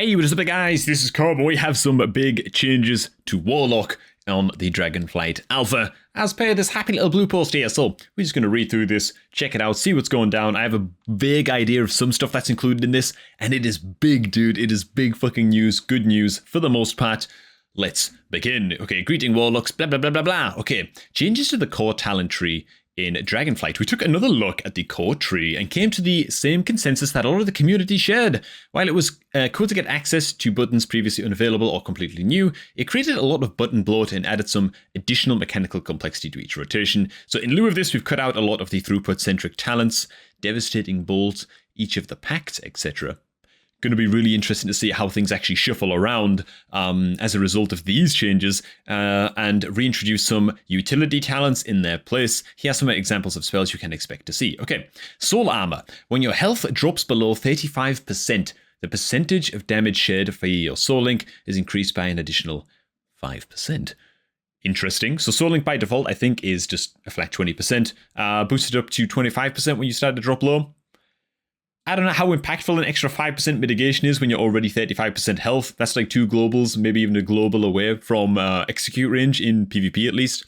Hey, what is up guys, this is Cobb. We have some big changes to Warlock on the Dragonflight Alpha as per this happy little blue post here. So we're just going to read through this, check it out, see what's going down. I have a vague idea of some stuff that's included in this, and it is big, dude. It is big fucking news, good news for the most part. Let's begin. Okay, greeting Warlocks, blah, blah, blah, blah, blah. Okay, changes to the core talent tree in Dragonflight. We took another look at the core tree and came to the same consensus that all of the community shared. While it was cool to get access to buttons previously unavailable or completely new, it created a lot of button bloat and added some additional mechanical complexity to each rotation. So in lieu of this, we've cut out a lot of the throughput-centric talents, devastating bolt, each of the pacts, etc. Going to be really interesting to see how things actually shuffle around as a result of these changes and reintroduce some utility talents in their place. Here are some examples of spells you can expect to see. Okay, Soul Armor. When your health drops below 35%, the percentage of damage shared via your Soul Link is increased by an additional 5%. Interesting. So Soul Link by default, I think, is just a flat 20%. Boosted up to 25% when you start to drop low. I don't know how impactful an extra 5% mitigation is when you're already 35% health. That's like 2 globals, maybe even a global away from execute range in PvP at least.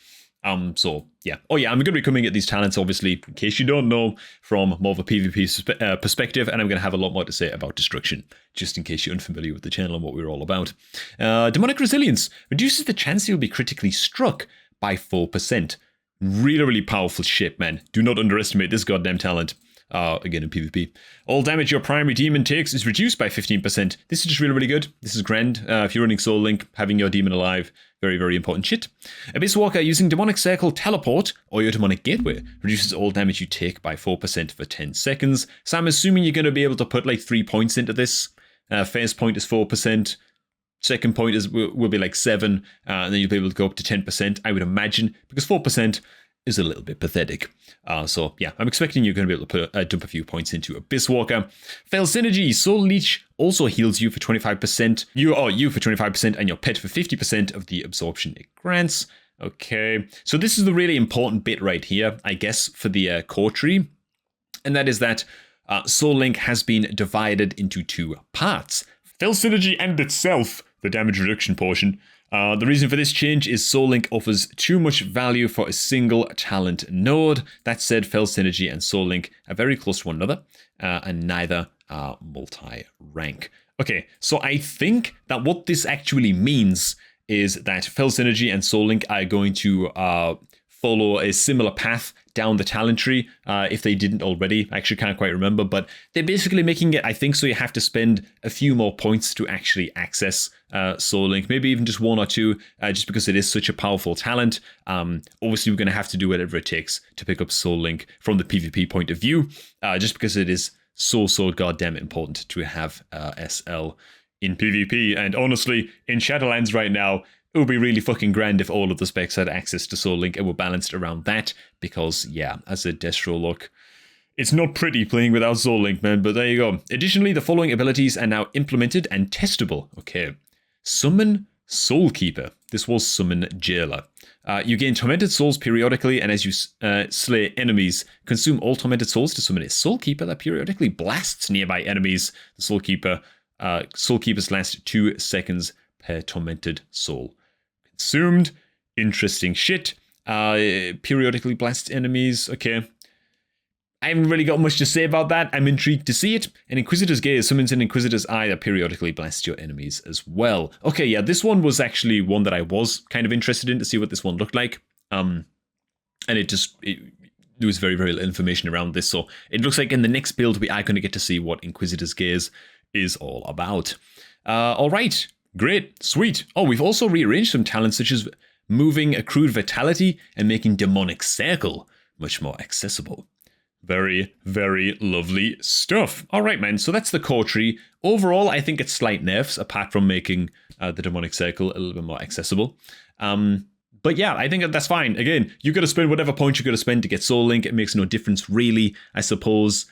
So yeah. Oh yeah, I'm going to be coming at these talents, obviously, in case you don't know, from more of a PvP perspective, and I'm going to have a lot more to say about destruction, just in case you're unfamiliar with the channel and what we're all about. Demonic Resilience reduces the chance you'll be critically struck by 4%. Really, really powerful shit, man. Do not underestimate this goddamn talent. Again in PvP. All damage your primary demon takes is reduced by 15%. This is just really, really good. This is grand. If you're running Soul Link, having your demon alive, very, very important shit. Abyss Walker using Demonic Circle Teleport or your Demonic Gateway reduces all damage you take by 4% for 10 seconds. So I'm assuming you're going to be able to put like 3 points into this. First point is 4%. Second point will be like 7. And then you'll be able to go up to 10%, I would imagine, because 4% is a little bit pathetic. So yeah, I'm expecting you're going to be able to put dump a few points into Abyss Walker. Fail Synergy. Soul Leech also heals you for 25%. You for 25% and your pet for 50% of the absorption it grants. Okay, so this is the really important bit right here, I guess, for the core tree. And that is that Soul Link has been divided into 2 parts. Fail Synergy and itself, the damage reduction portion. The reason for this change is Soul Link offers too much value for a single talent node. That said, Fell Synergy and Soul Link are very close to one another, and neither are multi-rank. Okay, so I think that what this actually means is that Fell Synergy and Soul Link are going to follow a similar path down the talent tree, if they didn't already. I actually can't quite remember, but they're basically making it, I think, so you have to spend a few more points to actually access Soul Link, maybe even just 1 or 2, just because it is such a powerful talent. Obviously, we're going to have to do whatever it takes to pick up Soul Link from the PvP point of view, just because it is so goddamn important to have SL in PvP. And honestly, in Shadowlands right now, it would be really fucking grand if all of the specs had access to Soul Link and were balanced around that, because, yeah, as a Destro look, it's not pretty playing without Soul Link, man, but there you go. Additionally, the following abilities are now implemented and testable. Okay. Summon Soulkeeper. This was Summon Jailer. You gain tormented souls periodically, and as you slay enemies, consume all tormented souls to summon a Soulkeeper that periodically blasts nearby enemies. The Soulkeepers last 2 seconds per tormented soul consumed. Interesting shit. Periodically blasts enemies. Okay. I haven't really got much to say about that. I'm intrigued to see it. An Inquisitor's Gaze summons an Inquisitor's Eye that periodically blasts your enemies as well. Okay, yeah, this one was actually one that I was kind of interested in to see what this one looked like. And there was very, very little information around this. So it looks like in the next build, we are going to get to see what Inquisitor's Gaze is all about. All right. Great, sweet. Oh, we've also rearranged some talents such as moving accrued vitality and making Demonic Circle much more accessible. Very, very lovely stuff. All right, man, so that's the core tree. Overall, I think it's slight nerfs, apart from making the Demonic Circle a little bit more accessible. But yeah, I think that's fine. Again, you got to spend whatever points you got to spend to get Soul Link. It makes no difference, really, I suppose.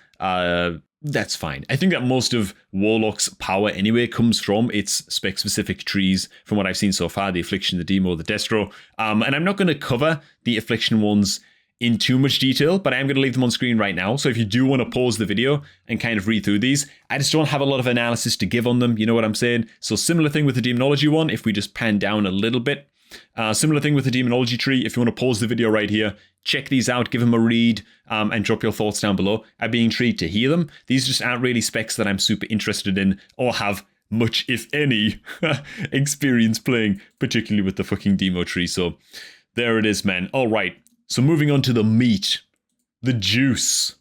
That's fine. I think that most of Warlock's power anyway comes from its spec-specific trees, from what I've seen so far, the Affliction, the Demo, the Destro. And I'm not going to cover the Affliction ones in too much detail, but I am going to leave them on screen right now. So if you do want to pause the video and kind of read through these, I just don't have a lot of analysis to give on them. You know what I'm saying? So similar thing with the demonology one, if we just pan down a little bit. Similar thing with the demonology tree. If you want to pause the video right here, check these out, give them a read, and drop your thoughts down below. I'd be intrigued to hear them. These just aren't really specs that I'm super interested in or have much, if any, experience playing, particularly with the fucking demo tree. So there it is, man. All right. So moving on to the meat, the juice,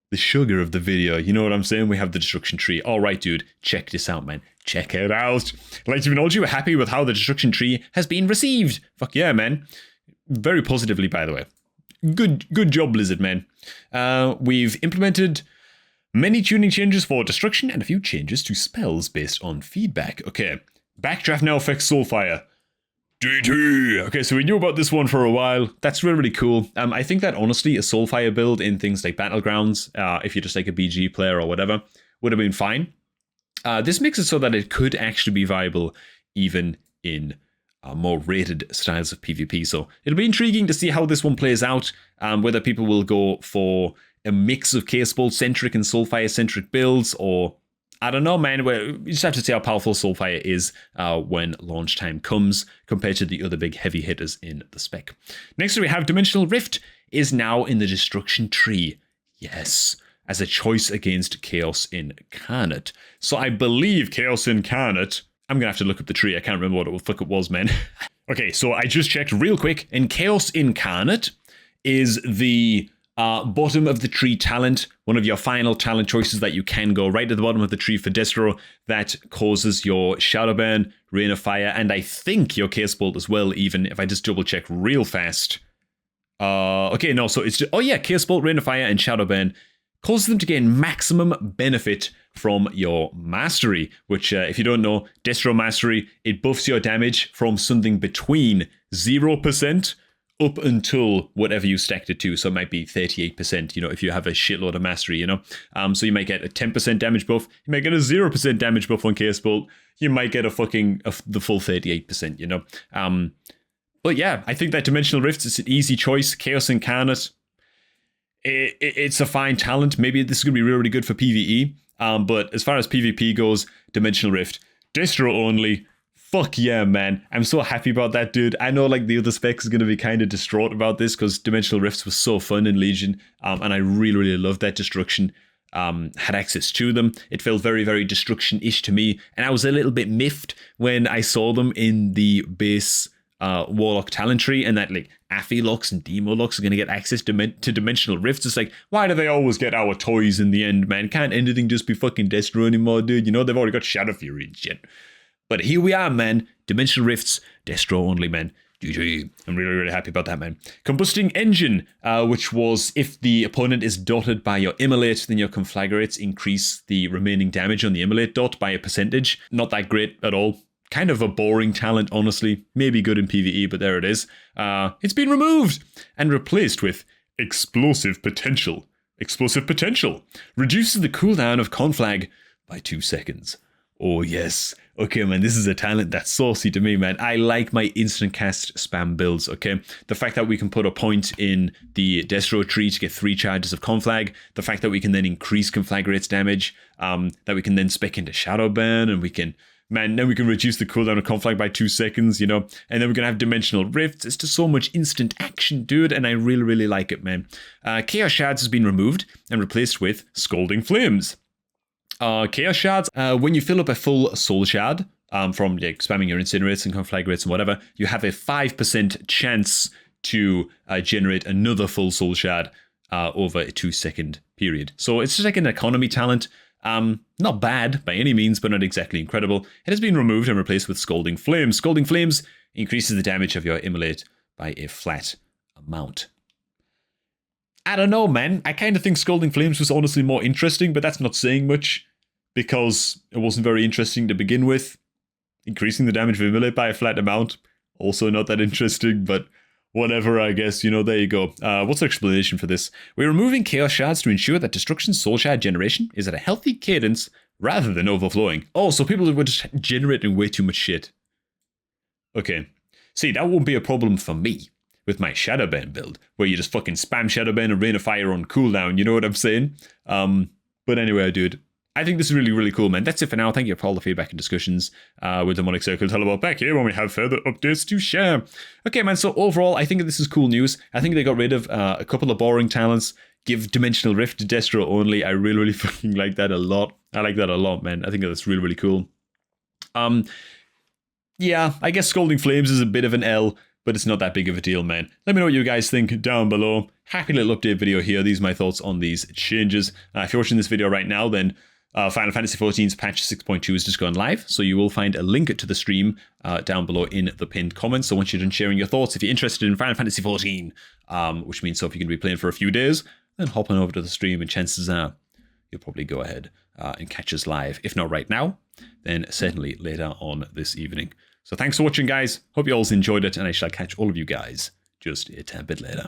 the sugar of the video. You know what I'm saying? We have the destruction tree. All right, dude. Check this out, man. Check it out. Like demonology, we're happy with how the destruction tree has been received. Fuck yeah, man. Very positively, by the way. Good job, Blizzard, man. We've implemented many tuning changes for destruction and a few changes to spells based on feedback. Okay. Backdraft now affects Soulfire. DT! Okay, so we knew about this one for a while. That's really, really cool. I think that honestly, a Soulfire build in things like Battlegrounds, if you're just like a BG player or whatever, would have been fine. This makes it so that it could actually be viable even in more rated styles of PvP. So it'll be intriguing to see how this one plays out, whether people will go for a mix of Chaos Bolt centric and Soulfire centric builds, or I don't know, man. We just have to see how powerful Soulfire is when launch time comes compared to the other big heavy hitters in the spec. Next we have Dimensional Rift is now in the destruction tree. Yes, as a choice against Chaos Incarnate. So I believe Chaos Incarnate, I'm going to have to look up the tree. I can't remember what the fuck it was, man. Okay, so I just checked real quick, and Chaos Incarnate is the bottom of the tree talent, one of your final talent choices that you can go right at the bottom of the tree for Destro that causes your Shadow Burn, Rain of Fire, and I think your Chaos Bolt as well, even if I just double check real fast. Okay, no, so it's just, oh yeah, Chaos Bolt, Rain of Fire, and Shadow Burn causes them to gain maximum benefit from your mastery, which if you don't know, Destro Mastery, it buffs your damage from something between 0% up until whatever you stacked it to. So it might be 38%, you know, if you have a shitload of mastery, you know. So you might get a 10% damage buff, you might get a 0% damage buff on Chaos Bolt, you might get the full 38%, you know. But yeah, I think that Dimensional Rift is an easy choice. Chaos Incarnate, it's a fine talent. Maybe this is going to be really, really good for PvE. But as far as PvP goes, Dimensional Rift, Destro only. Fuck yeah, man. I'm so happy about that, dude. I know like the other specs is going to be kind of distraught about this because Dimensional Rifts was so fun in Legion. And I really, really loved that destruction. Had access to them. It felt very, very destruction-ish to me. And I was a little bit miffed when I saw them in the base Warlock talent tree, and that like Affilocks and Demolocks are going to get access to Dimensional Rifts. It's like, why do they always get our toys in the end, man? Can't anything just be fucking Destro anymore, dude? You know, they've already got Shadow Fury and shit. But here we are, man. Dimensional Rifts, Destro only, man. GG. I'm really, really happy about that, man. Combusting Engine, which was if the opponent is dotted by your Immolate, then your Conflagrates increase the remaining damage on the Immolate dot by a percentage. Not that great at all. Kind of a boring talent, honestly. Maybe good in PvE, but there it is. It's been removed and replaced with Explosive Potential. Explosive Potential reduces the cooldown of Conflag by 2 seconds. Oh, yes. Okay, man, this is a talent that's saucy to me, man. I like my instant cast spam builds, okay? The fact that we can put a point in the Destro tree to get 3 charges of Conflag, the fact that we can then increase Conflagrate's damage, that we can then spec into Shadow Burn, and we can... Man, then we can reduce the cooldown of Conflag by 2 seconds, you know? And then we're going to have Dimensional Rifts. It's just so much instant action, dude, and I really, really like it, man. Chaos Shards has been removed and replaced with Scalding Flames. Chaos Shards, when you fill up a full Soul Shard, from like, spamming your Incinerates and Conflagrates and whatever, you have a 5% chance to generate another full Soul Shard over a 2-second period. So it's just like an economy talent. Not bad by any means, but not exactly incredible. It has been removed and replaced with Scalding Flames. Scalding Flames increases the damage of your Immolate by a flat amount. I don't know, man. I kind of think Scalding Flames was honestly more interesting, but that's not saying much because it wasn't very interesting to begin with. Increasing the damage of Immolate by a flat amount, also not that interesting, but whatever, I guess, you know, there you go. What's the explanation for this? We're removing Chaos Shards to ensure that Destruction Soul Shard generation is at a healthy cadence rather than overflowing. Oh, so people were just generating way too much shit. Okay. See, that won't be a problem for me. with my Shadowburn build, where you just fucking spam Shadowburn and Rain of Fire on cooldown, you know what I'm saying? But anyway, dude, I think this is really, really cool, man. That's it for now. Thank you for all the feedback and discussions with the Demonic Circle. Tell about back here when we have further updates to share. Okay, man, so overall, I think this is cool news. I think they got rid of a couple of boring talents. Give Dimensional Rift to Destro only. I really, really fucking like that a lot. I like that a lot, man. I think that's really, really cool. Yeah, I guess Scalding Flames is a bit of an L, but it's not that big of a deal, man. Let me know what you guys think down below. Happy little update video here. These are my thoughts on these changes. If you're watching this video right now, then Final Fantasy XIV's patch 6.2 has just gone live, so you will find a link to the stream down below in the pinned comments. So once you're done sharing your thoughts, if you're interested in Final Fantasy XIV, which means so if you're going to be playing for a few days, then hop on over to the stream, and chances are you'll probably go ahead and catch us live. If not right now, then certainly later on this evening. So thanks for watching, guys. Hope you all enjoyed it, and I shall catch all of you guys just a tad bit later.